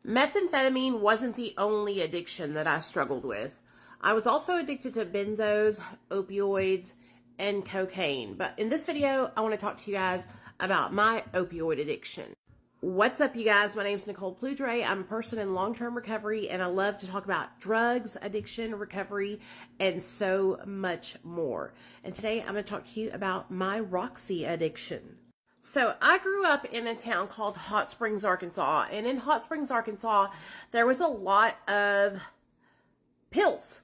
Methamphetamine wasn't the only addiction that I struggled with. I was also addicted to benzos, opioids, and cocaine. But in this video, I want to talk to you guys about my opioid addiction. What's up, you guys? My name is Nicole Pludre. I'm a person in long-term recovery, and I love to talk about drugs, addiction, recovery, and so much more. And today, I'm going to talk to you about my Roxy addiction. So I grew up in a town called Hot Springs, Arkansas, and in Hot Springs, Arkansas, there was a lot of pills.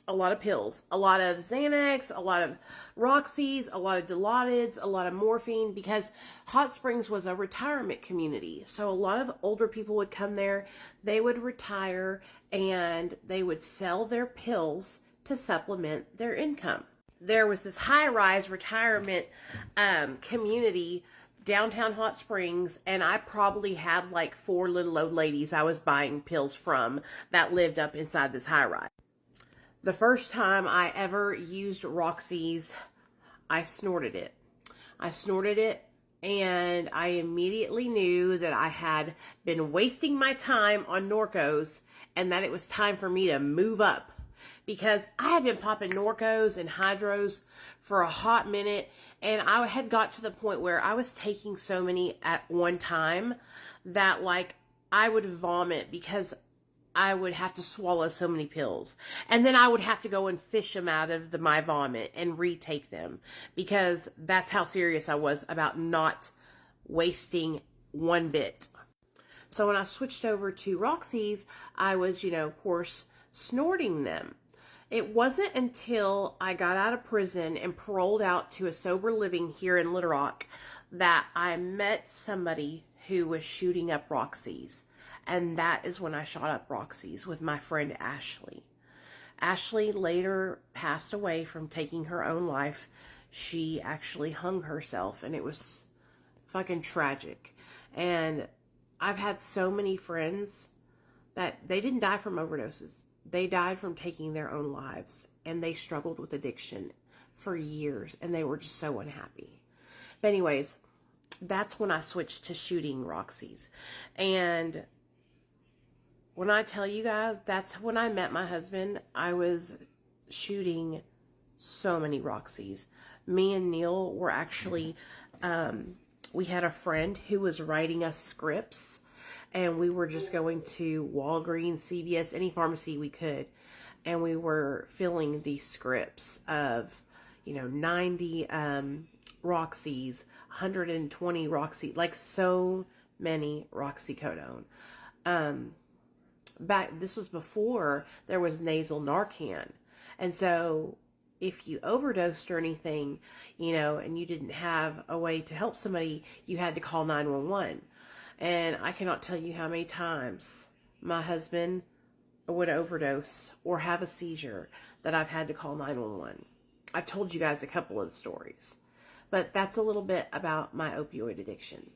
A lot of Xanax, a lot of Roxys, a lot of Dilaudids, a lot of morphine, because Hot Springs was a retirement community. So a lot of older people would come there, they would retire, and they would sell their pills to supplement their income. There was this high-rise retirement community downtown Hot Springs, and I probably had like 4 little old ladies I was buying pills from that lived up inside this high-rise. The first time I ever used Roxy's, I snorted it. And I immediately knew that I had been wasting my time on Norcos and that it was time for me to move up. Because I had been popping Norcos and Hydros for a hot minute, and I had got to the point where I was taking so many at one time that like I would vomit because I would have to swallow so many pills. And then I would have to go and fish them out of my vomit and retake them, because that's how serious I was about not wasting one bit. So when I switched over to Roxy's, I was, of course, snorting them. It wasn't until I got out of prison and paroled out to a sober living here in Little Rock that I met somebody who was shooting up Roxy's. And that is when I shot up Roxy's with my friend Ashley. Ashley later passed away from taking her own life. She actually hung herself, and it was fucking tragic. And I've had so many friends that they didn't die from overdoses. They died from taking their own lives, and they struggled with addiction for years, and they were just so unhappy. But anyways, that's when I switched to shooting Roxy's. And when I tell you guys, that's when I met my husband. I was shooting so many Roxy's. Me and Neil were actually, we had a friend who was writing us scripts, and we were just going to Walgreens, CVS, any pharmacy we could, and we were filling these scripts of, 90 Roxy's, 120 Roxy, like so many Roxycodone. This was before there was nasal Narcan. And so if you overdosed or anything, and you didn't have a way to help somebody, you had to call 911. And I cannot tell you how many times my husband would overdose or have a seizure that I've had to call 911. I've told you guys a couple of the stories. But that's a little bit about my opioid addiction.